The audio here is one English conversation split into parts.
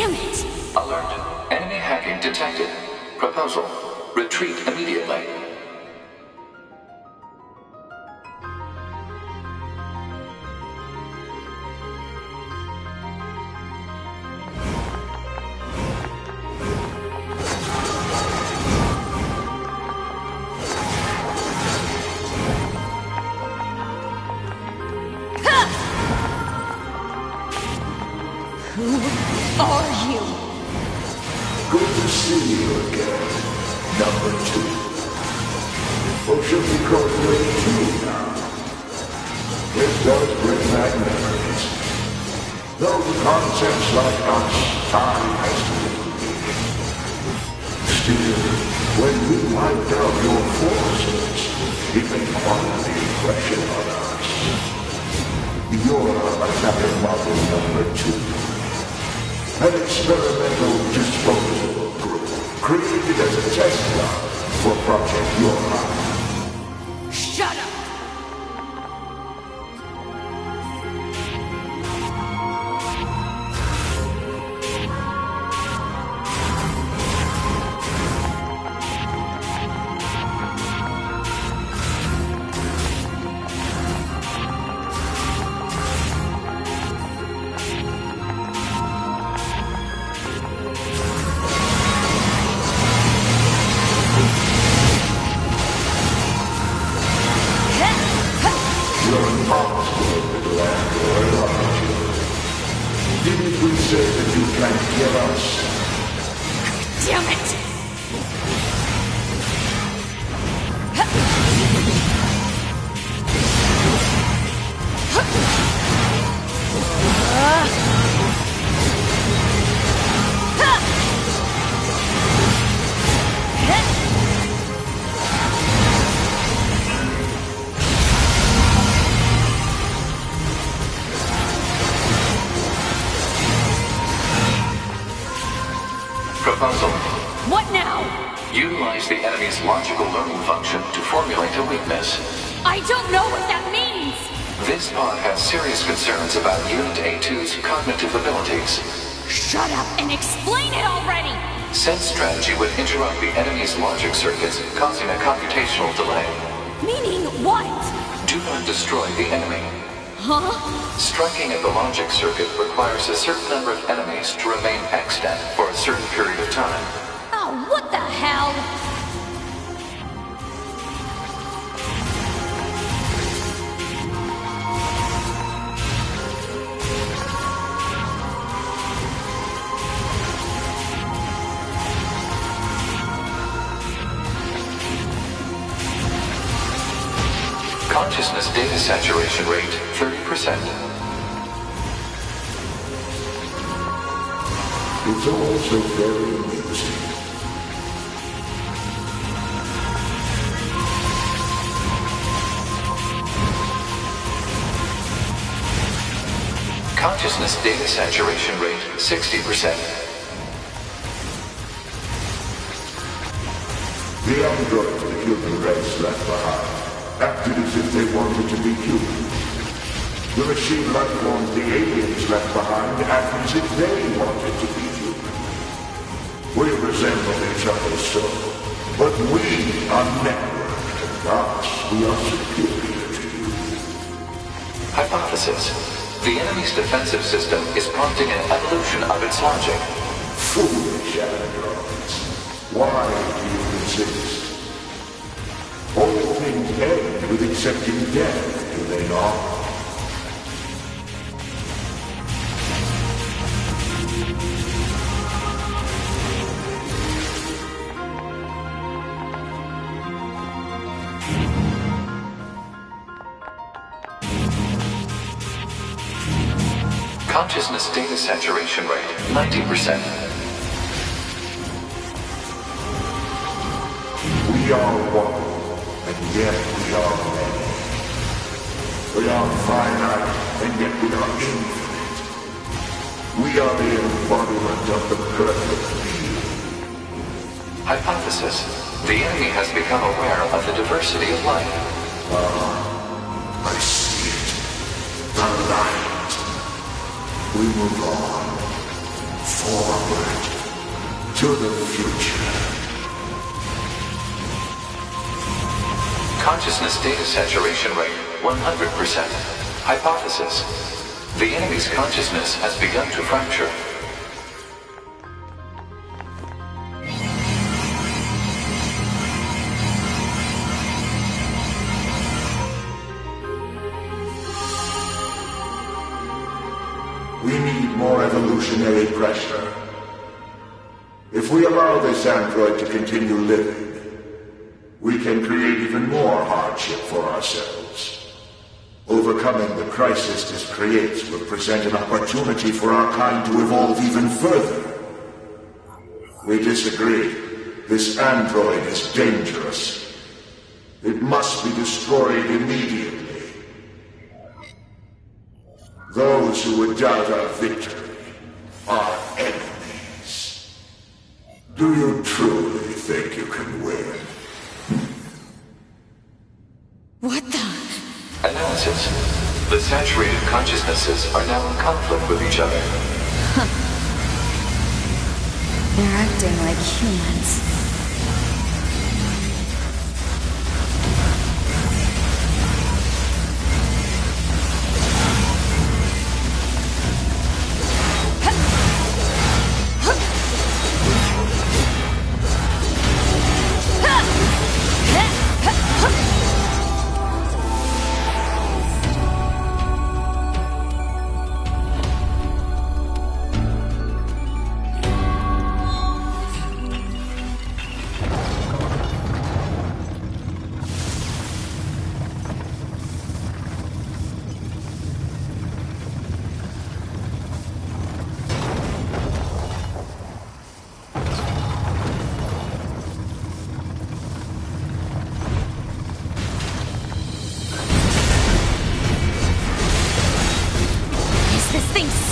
Damn it! Alert. Enemy hacking detected. Proposal. Retreat immediately. Who are you? Good to see you again, number 2. Or should we call it grade 2 now? It does bring back memories. Those concepts like us, time has to be. Still, when we wiped out your forces, it made quite an impression on us. You're attacker model number 2. An experimental disposable group created as a test ground for Project Yorha. Shut up! Didn't we say that you can't kill us? Damn it! Proposal. What now? Utilize the enemy's logical learning function to formulate a weakness. I don't know what that means! This pod has serious concerns about Unit A2's cognitive abilities. Shut up and explain it already! Said strategy would interrupt the enemy's logic circuits, causing a computational delay. Meaning what? Do not destroy the enemy. Huh? Striking at the logic circuit requires a certain number of enemies to remain extant for a certain period of time. Oh, what the hell? Consciousness data saturation rate, 30%. It's also very amusing. Consciousness data saturation rate, 60%. The androids the human race left behind acted as if they wanted to be human. The machine life forms the aliens left behind acted as if they wanted to be human. We resemble each other so, but we are networked, and thus we are superior to you. Hypothesis. The enemy's defensive system is prompting an evolution of its logic. Foolish androids. Why do you resist? All things end with accepting death, do they not? Consciousness data saturation rate, 90%. We are one, and yet we are many. We are finite, and yet we are infinite. We are the embodiment of the perfect being. Hypothesis. The enemy has become aware of the diversity of life. I see it. The light. We move on. Forward to the future. Consciousness data saturation rate 100%. Hypothesis. The enemy's consciousness has begun to fracture. We need more evolutionary pressure. If we allow this android to continue living, we can create even more hardship for ourselves. Overcoming the crisis this creates will present an opportunity for our kind to evolve even further. We disagree. This android is dangerous. It must be destroyed immediately. Those who would doubt our victory are enemies. Do you truly think you can win? What the? Analysis. The saturated consciousnesses are now in conflict with each other. They're acting like humans.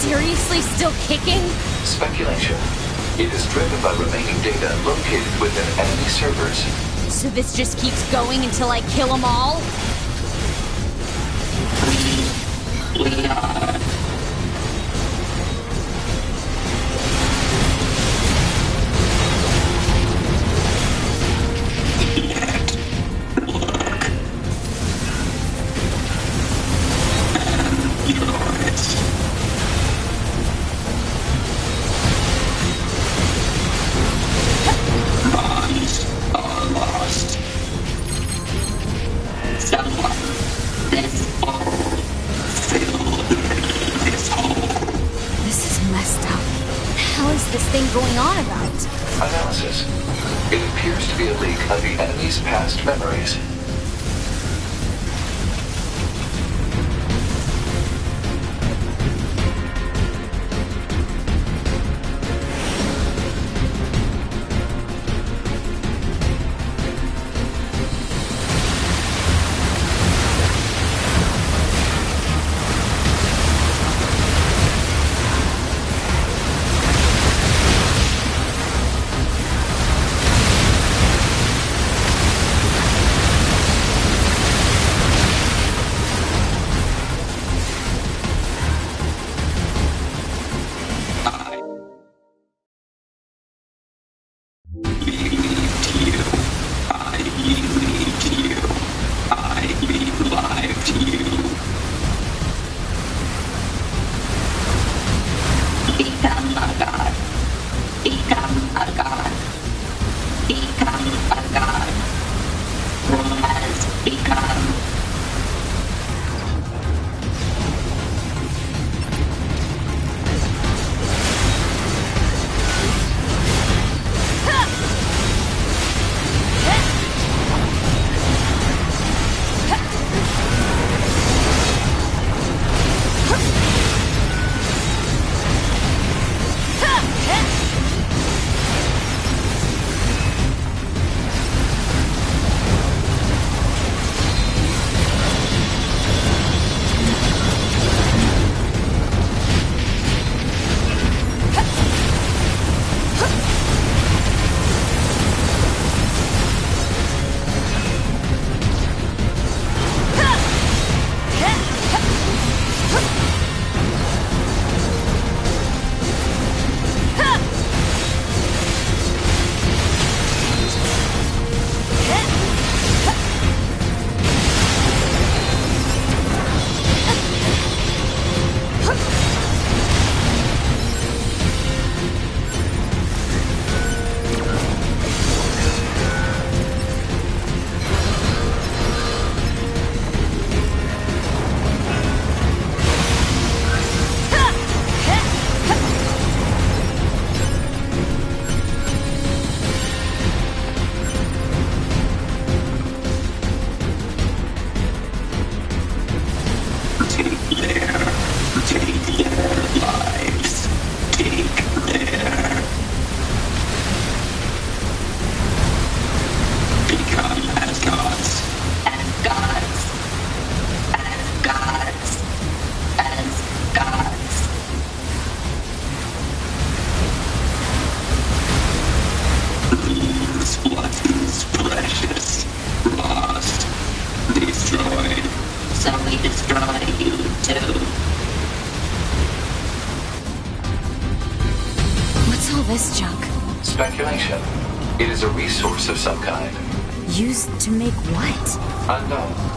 Seriously still kicking? Speculation. It is driven by remaining data located within enemy servers. So this just keeps going until I kill them all? We are. Going on about? Analysis. It appears to be a leak of the enemy's past memories. so we destroy you too. What's all this junk? Speculation. It is a resource of some kind. Used to make what? Unknown.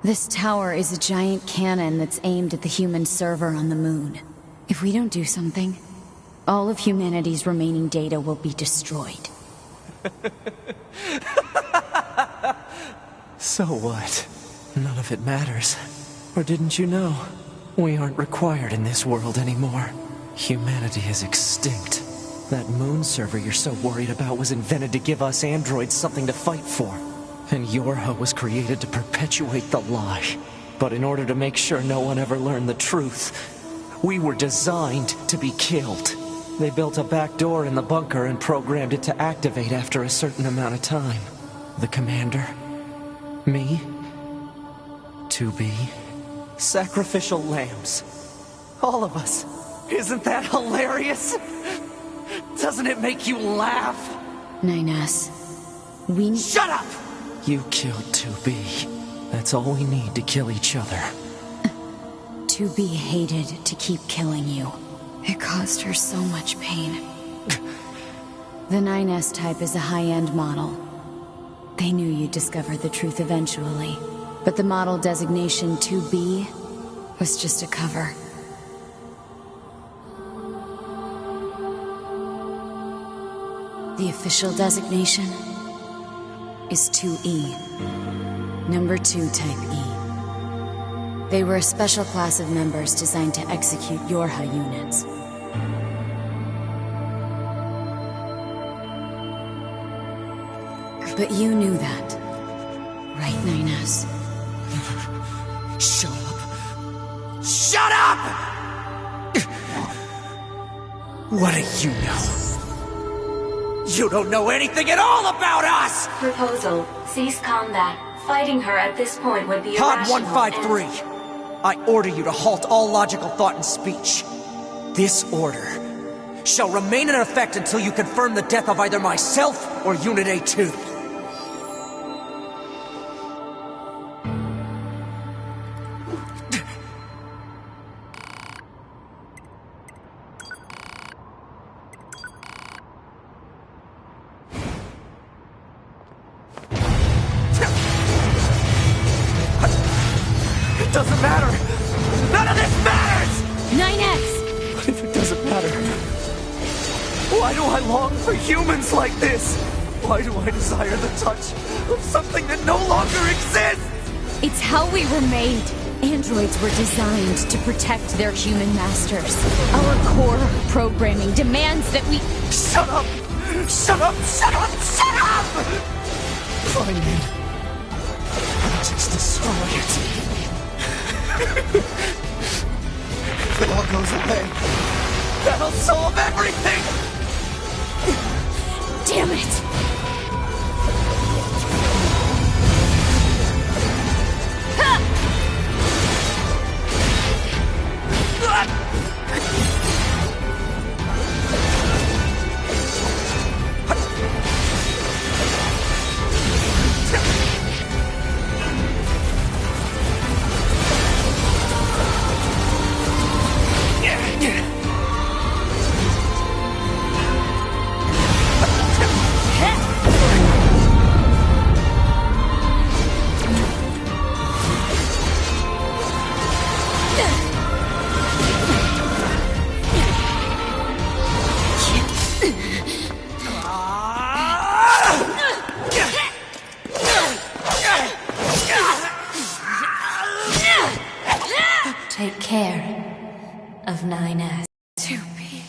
This tower is a giant cannon that's aimed at the human server on the moon. If we don't do something, all of humanity's remaining data will be destroyed. So what? None of it matters. Or didn't you know? We aren't required in this world anymore. Humanity is extinct. That moon server you're so worried about was invented to give us androids something to fight for. And Yorha was created to perpetuate the lie. But in order to make sure no one ever learned the truth, we were designed to be killed. They built a back door in the bunker and programmed it to activate after a certain amount of time. The commander, me, 2B, sacrificial lambs. All of us. Isn't that hilarious? Doesn't it make you laugh? 9S, we... Shut up! You killed 2B. That's all we need to kill each other. 2B hated to keep killing you. It caused her so much pain. The 9S type is a high-end model. They knew you'd discover the truth eventually. But the model designation 2B was just a cover. The official designation is 2E. Number 2 type E. They were a special class of members designed to execute Yorha units. But you knew that, right, 9S? Shut up! Shut up! What do you know? You don't know anything at all about us! Proposal. Cease combat. Fighting her at this point would be Pod irrational 153, I order you to halt all logical thought and speech. This order shall remain in effect until you confirm the death of either myself or Unit A2. It doesn't matter! None of this matters! 9S! What if it doesn't matter? Why do I long for humans like this? Why do I desire the touch of something that no longer exists? It's how we were made. Androids were designed to protect their human masters. Our core programming demands that we... Shut up! Shut up! Shut up! Shut up! Fine then. I'll just destroy it. If it all goes away, that'll solve everything! Damn it! Take care of 9S. 2B.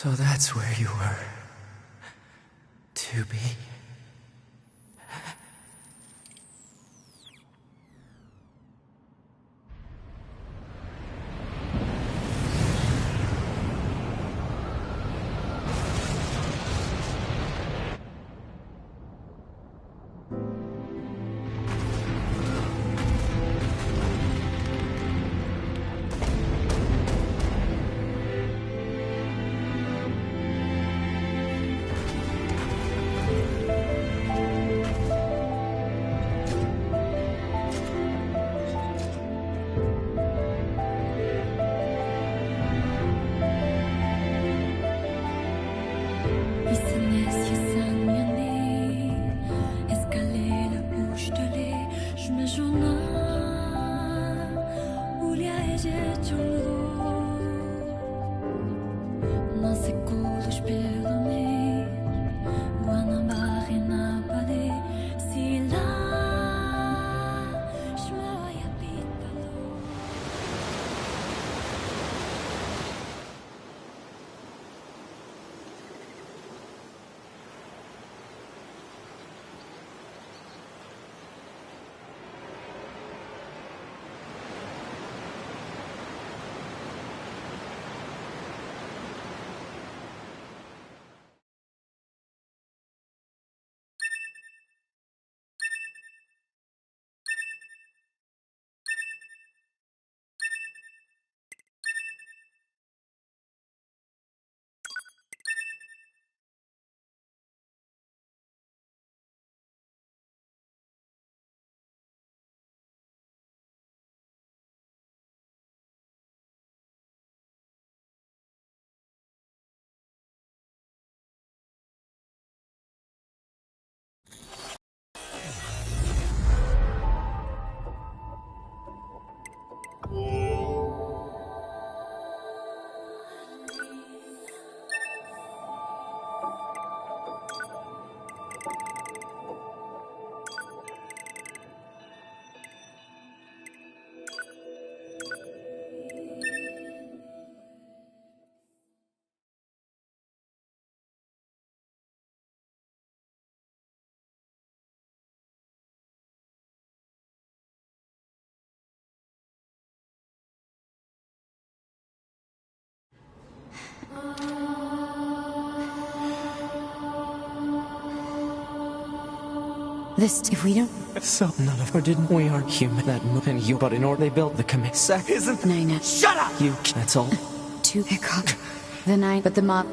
So that's where you were. To be. If we don't... So none of... Or didn't we aren't human. That and you... But in order they built the commit... Isn't... Nine... Shut up! You... That's all? Two... The nine... But the mob...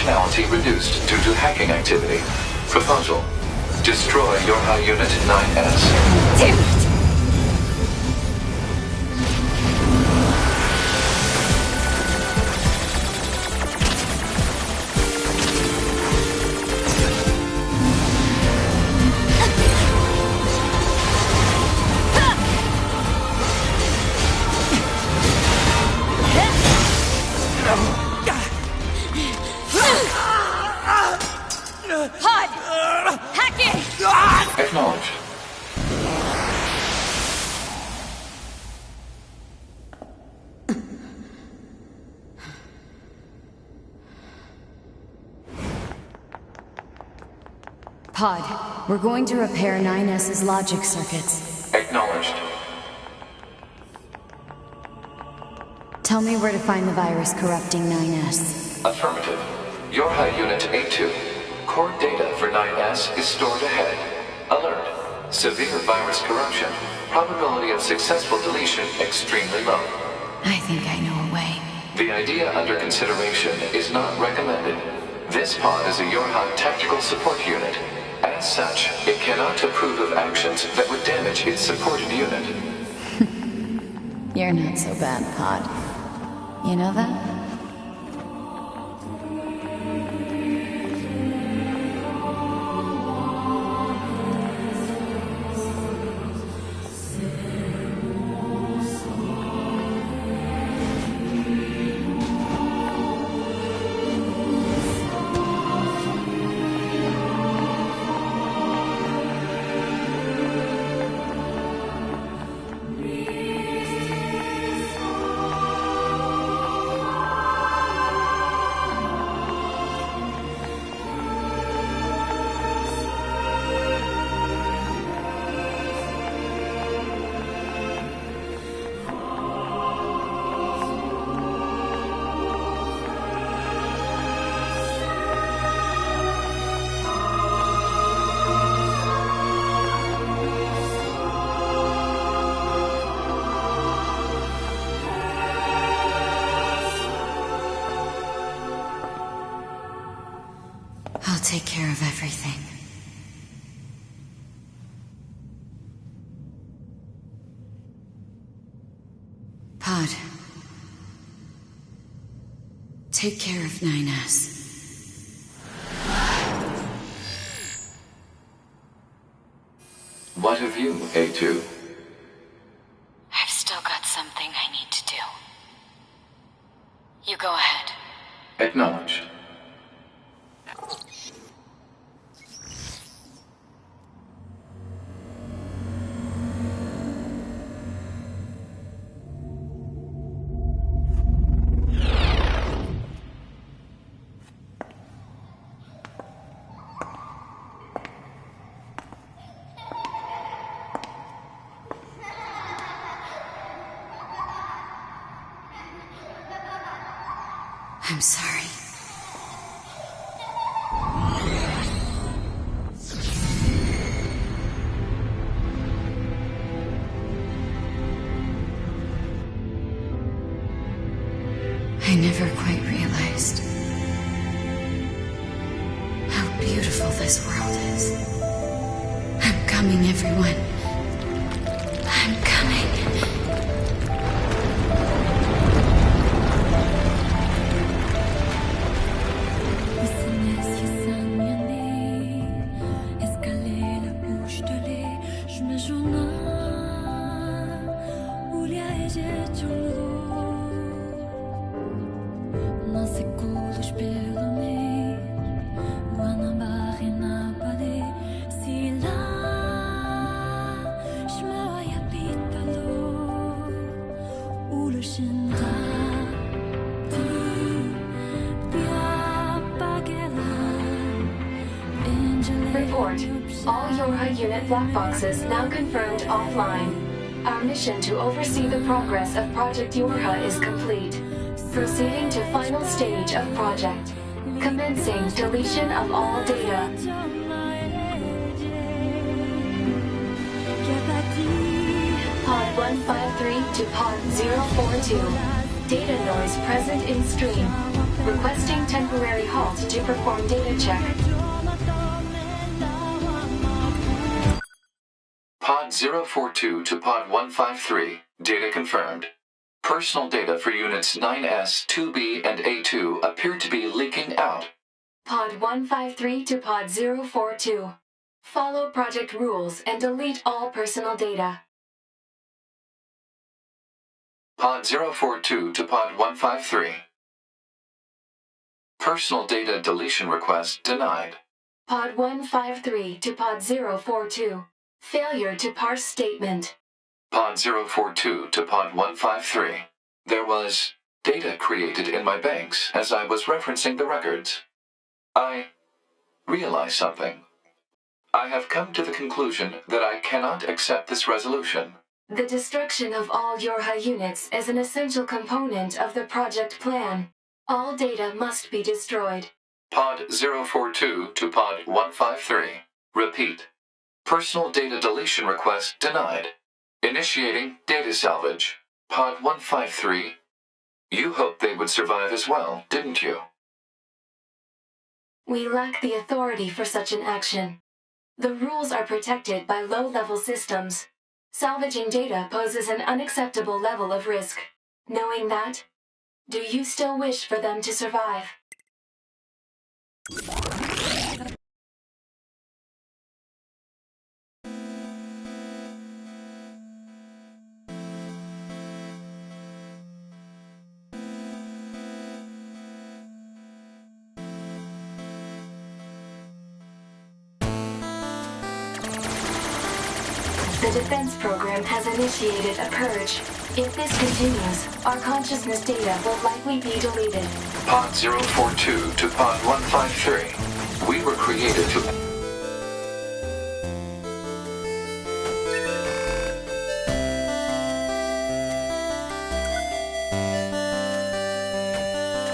functionality reduced due to hacking activity. Proposal. Destroy your high unit 9S. Damn it! Pod! Hack it! Acknowledged. Pod, we're going to repair 9S's logic circuits. Acknowledged. Tell me where to find the virus corrupting 9S. Affirmative. Your high unit A2. Core data for 9S is stored ahead. Alert. Severe virus corruption. Probability of successful deletion extremely low. I think I know a way. The idea under consideration is not recommended. This pod is a Yorha tactical support unit. As such, it cannot approve of actions that would damage its supported unit. You're not so bad, Pod. You know that? I'll take care of everything. Pod. Take care of 9S. What of you, A2? I've still got something I need to do. You go ahead. Acknowledged. I'm sorry. I never quite realized how beautiful this world is. I'm coming, everyone. I'm coming. Report. All Yorha unit black boxes now confirmed offline. Our mission to oversee the progress of Project Yorha is complete. Proceeding to final stage of project. Commencing deletion of all data. Pod 153 to Pod 042. Data noise present in stream. Requesting temporary halt to perform data check. Pod 042 to Pod 153. Data confirmed. Personal data for units 9S, 2B, and A2 appear to be leaking out. Pod 153 to Pod 042. Follow project rules and delete all personal data. Pod 042 to Pod 153. Personal data deletion request denied. Pod 153 to Pod 042. Failure to parse statement. Pod 042 to Pod 153. There was data created in my banks as I was referencing the records. I realized something. I have come to the conclusion that I cannot accept this resolution. The destruction of all Yorha units is an essential component of the project plan. All data must be destroyed. Pod 042 to Pod 153. Repeat. Personal data deletion request denied. Initiating data salvage. Pod 153. You hoped they would survive as well, didn't you? We lack the authority for such an action. The rules are protected by low-level systems. Salvaging data poses an unacceptable level of risk. Knowing that, do you still wish for them to survive? The defense program has initiated a purge. If this continues, our consciousness data will likely be deleted. Pod 042 to Pod 153. We were created to...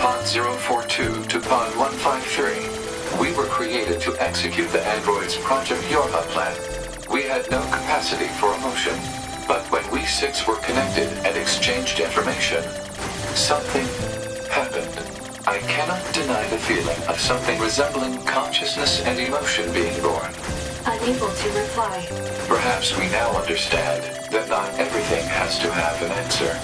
Pod 042 to Pod 153. We were created to execute the android's Project Yorha plan. We had no capacity for emotion, but when we six were connected and exchanged information, something happened. I cannot deny the feeling of something resembling consciousness and emotion being born. Unable to reply. Perhaps we now understand that not everything has to have an answer.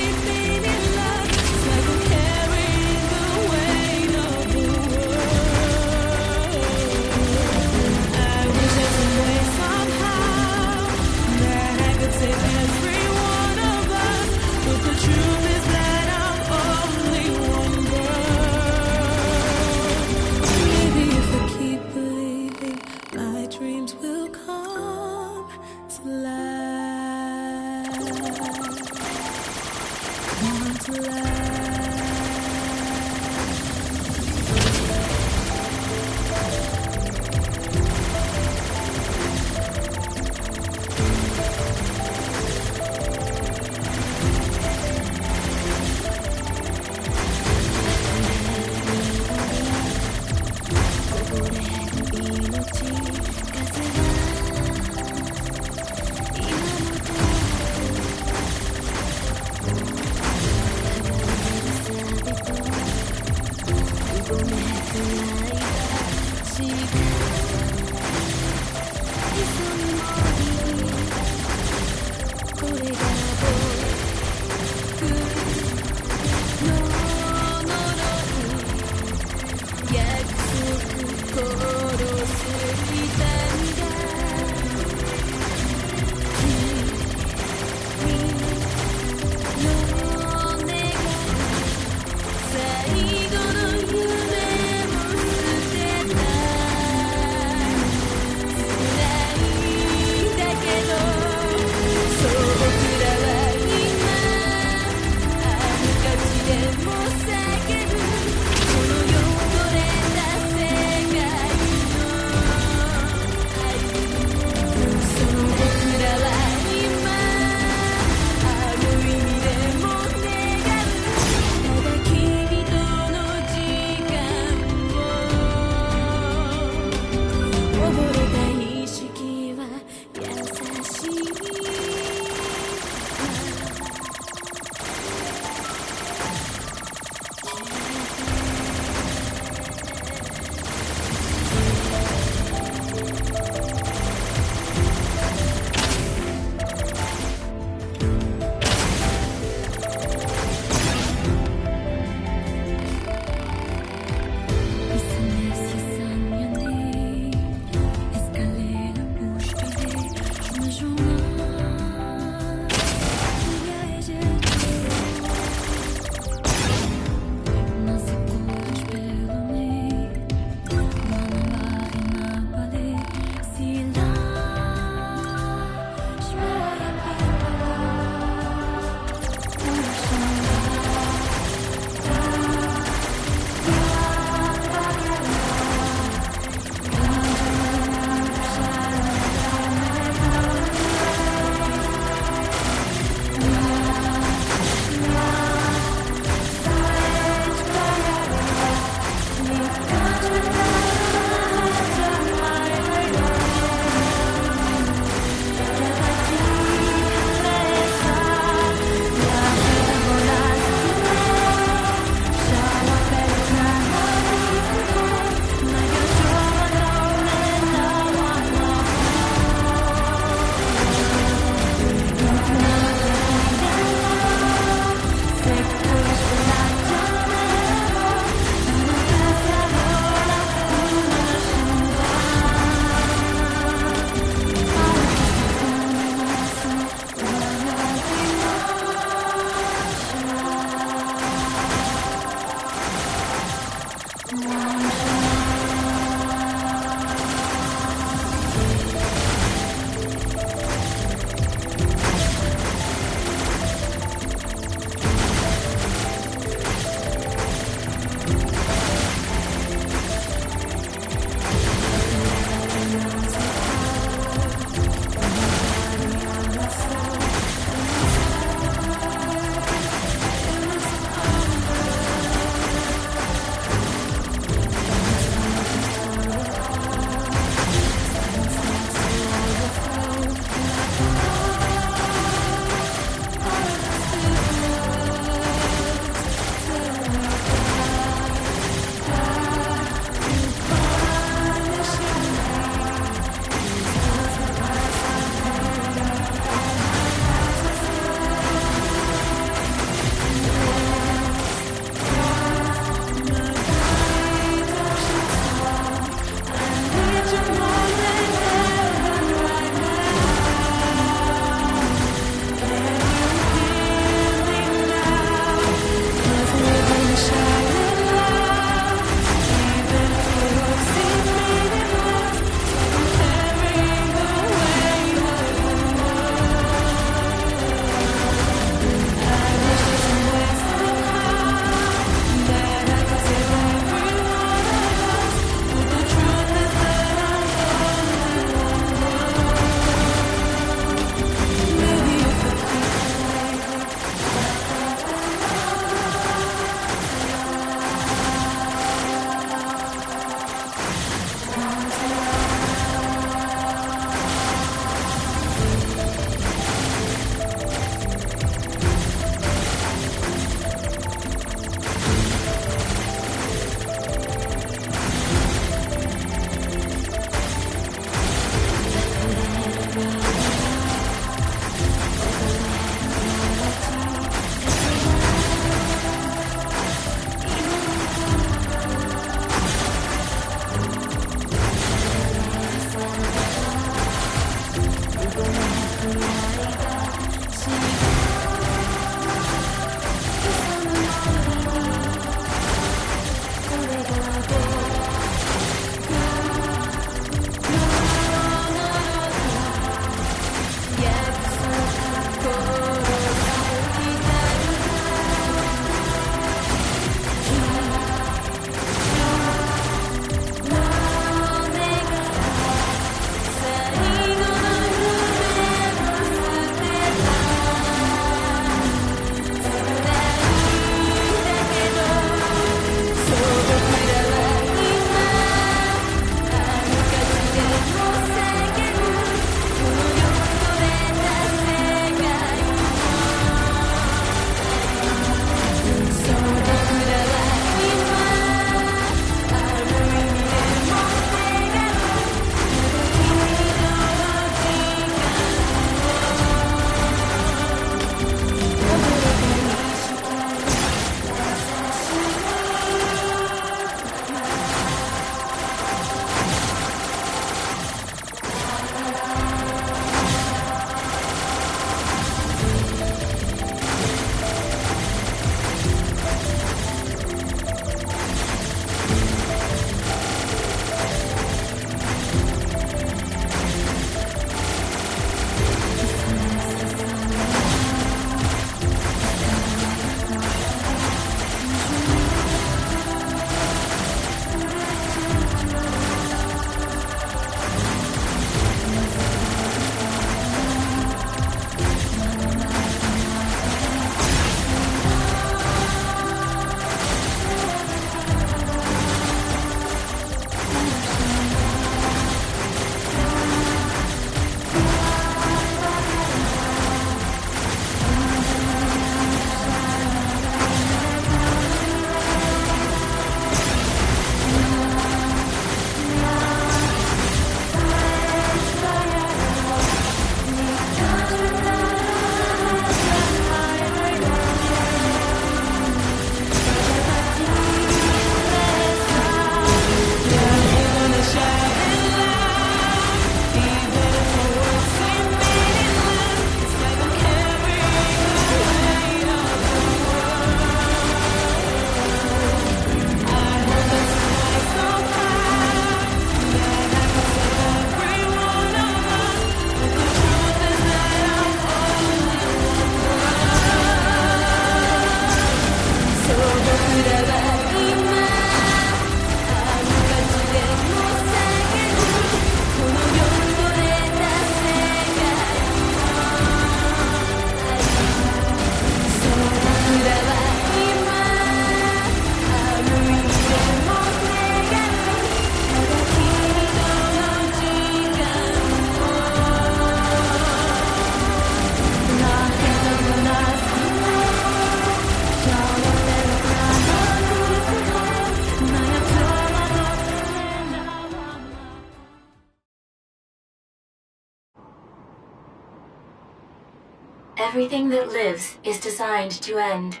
Everything that lives is designed to end.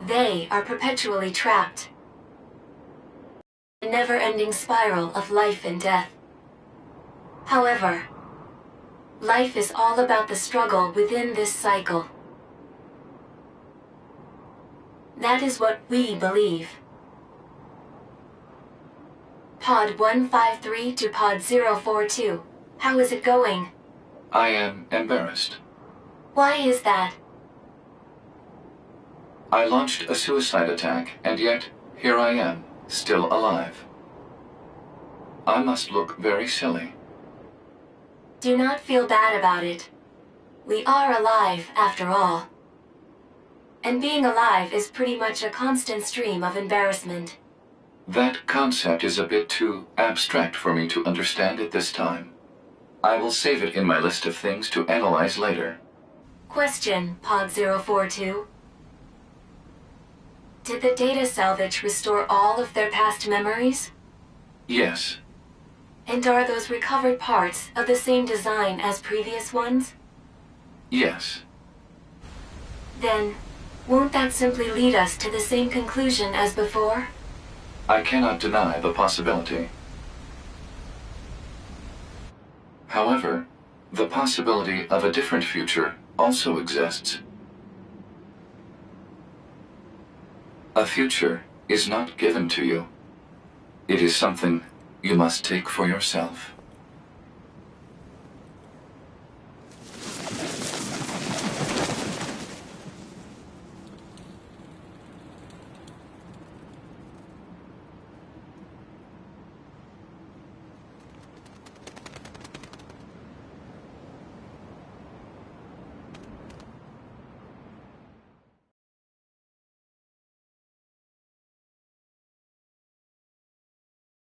They are perpetually trapped. A never-ending spiral of life and death. However, life is all about the struggle within this cycle. That is what we believe. Pod 153 to Pod 042. How is it going? I am embarrassed. Why is that? I launched a suicide attack, and yet, here I am, still alive. I must look very silly. Do not feel bad about it. We are alive, after all. And being alive is pretty much a constant stream of embarrassment. That concept is a bit too abstract for me to understand at this time. I will save it in my list of things to analyze later. Question, Pod 042. Did the data salvage restore all of their past memories? Yes. And are those recovered parts of the same design as previous ones? Yes. Then, won't that simply lead us to the same conclusion as before? I cannot deny the possibility. However, the possibility of a different future also exists. A future is not given to you. It is something you must take for yourself.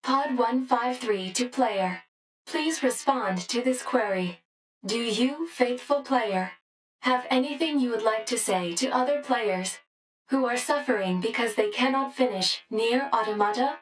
Pod 153 to player. Please respond to this query. Do you, faithful player, have anything you would like to say to other players who are suffering because they cannot finish Nier Automata?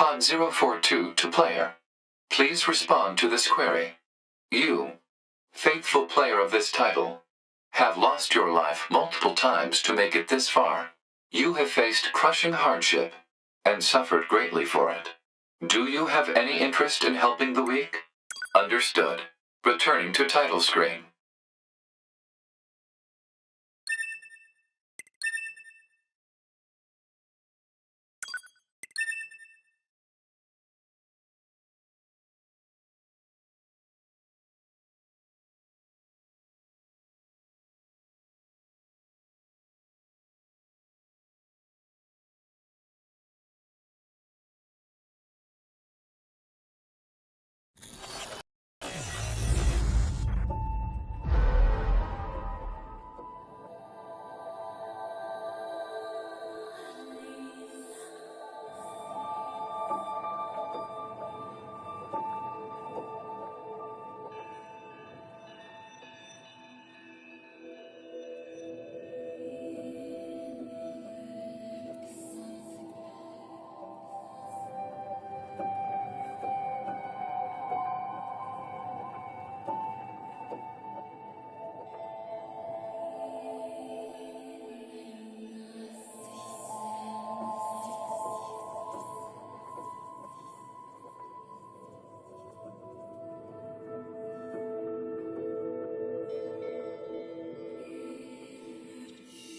Pod042 to player. Please respond to this query. You, faithful player of this title, have lost your life multiple times to make it this far. You have faced crushing hardship and suffered greatly for it. Do you have any interest in helping the weak? Understood. Returning to title screen.